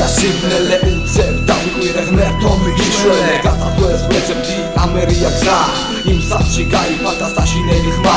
ჭია სიბნელე უცებ დავიყვირე ღმერთო მიგიშვენე გასაწვეს ვეცებდი ამერია გზა იმ სახლში გაიფანტა საშინელი ხმა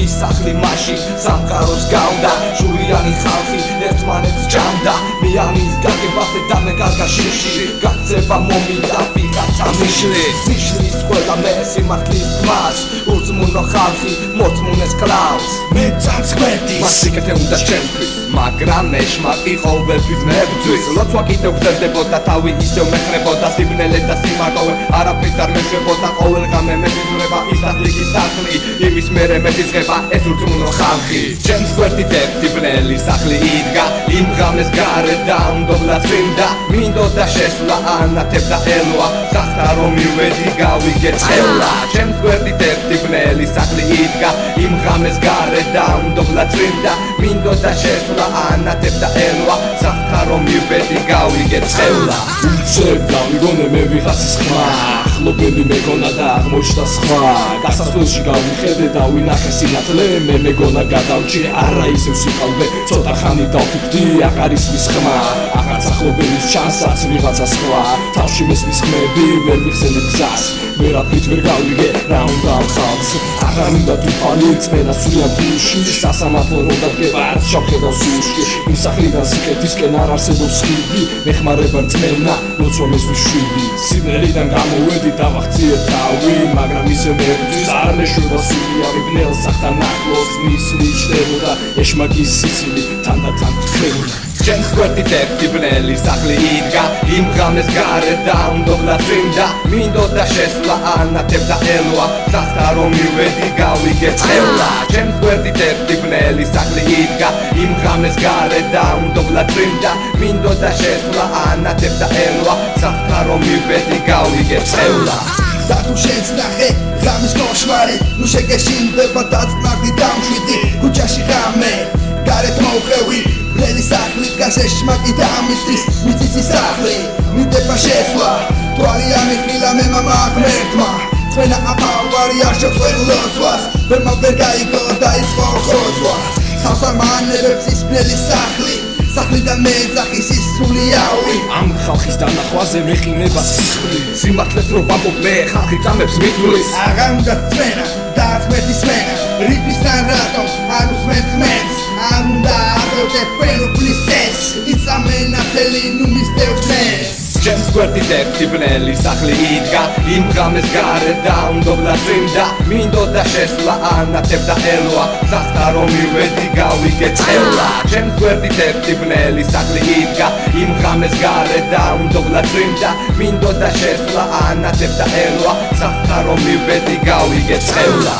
ის სახლი მაშინ სამყაროს გავდა ჟურიანი ხალხი ერთმანეთს ჭამდა მე ამის გაგებასე და მე კარგა შიში გაქცევა მომიდა ვიღაცა მიშლის ყველა მე სიმართლის თმას უძმუნო ხალხი მოწმუნეს კლავს მე წამს ხვერდი მასიკეთე უნდა ჩემთვის მაგრამ ეშმაკი ყოველთვის მებძვის ლოცვა კიდევ გრძელდებოდა თავი ისევ მეხრებოდა სიბნელე და სიმარტოვე არაფრით არ მეშვებოდა ყოველგამე მეზიზურება ის ახლიკი სახლი იმის მერე მეზიზღება ეს უძმუნო ხალხი ჩემს გვერდით ერთი ბნელი სახლი იდგა იმ ღამეს გარეთ დაუნდობლად წვიმდა მინდოდა შესვლა ანათებდა ელვა სახთა რომ მივედი გავიგე წელა ჩემს გვერდით ერთი ბნელი სახლი იდგა იმ ღამეს გარეთ დაუნდობლად წვიმდა მინდოდა შესვლა ანათებდა ელვა სახთა რომ მივედი გავიგე წელა უცებ გავიგონე მე ვიღაცის ხმა ახლობელი მეგონა და აღმოჩნდა სხვა გასასვლელში გავიხედე და ვინახე სინათლე მე მეგონა გადავჭირე არა ისევ სიყალბე ცოტა ხანი დავფიქდი აღარ ისმის ხმა აღარც ახლობელის ჩანსაც ვიღაცა სხვა თავში მესმის ხმები ვერ ვიხსენებ გზას ვერაფრით ვერ გავიგე რა უნდა ამ ხალხს აღარ უნდა თუფანი წმენა სულიან ფულში სასამართლო რომ დადგება არც შევხედავ სულში იმ სახლიდან სიკეთისკენ არ არსებობს ხიდი მეხმარება რწმენა ლოცვა მესმის შვიდი სიბნელიდან გამოვედი დავახციე თავი მაგრამ ისე მერჯვის არ მეშვება სულიავი ბნელ სახთან ახლოს მისვლის შდებოდა ეშმაკის სიცილი თანდათან ხმეულა ჩემს გვერდით ერთი ბნელი სახლი იდგა იმ ღამეს გარეთ დაუნდობლად წვიმდა მინდოდა შესვლა ანათებდა ელვა სახთა რომ მივედი გავიგე წელა ჩემს გვერდით ერთი ბნელი სახლი იდგა იმ ღამეს გარეთ დაუნდობლად წვიმდა მინდოდა შესვლა ანათებდა ელვა სახთა რომ მივედი გავიგე წელა და თუ შენს ნახე ღამის კოშმარი ნუ შეგეშინდება დაწნადი დამშვიდი ქუჩაში ღამე გარეთ მოუხევი ბრელი სახლი დგას ეშმაკი და ამისთვის მიწის სახლი მინდება შესვლა თვალი ამიხილა მე მამა ღმერთმა წვენა აფავარი არ შეწყვეტ ლოცვას ვერმა ვერ გაიგო დაიწყო ხოცვა თავს არ მანებებს ის ბრელი სახლი სახლიდან მეძახის ის სულიავი ამ ხალხის დანახვაზე მეყინება სისხლი სიმართლეს რო ვამბობ მე ხალხი წამებს მითვლის აღარ უნდა წმენა და ღმერთის სმენა რითვისთან რატომ არ უსმენთ ღმერთს არ უნდა აღევდეთ ყველაფრის ეს იწამენა მთელი ნუ მისდევთ ეს ჩემს გვერდით ერთი ბნელი სახლი იდგა იმ ღამეს გარეთ დაუნდობლად წვიმდა მინდოდა შესვლა ანათებდა ელვა სახთა რომ მივედი გავიგე წელა ჩემს გვერდით ერთი ბნელი სახლი იდგა იმ ღამეს გარეთ დაუნდობლად წვიმდა მინდოდა შესვლა ანათებდა ელვა სახთა რომ მივედი გავიგე წელა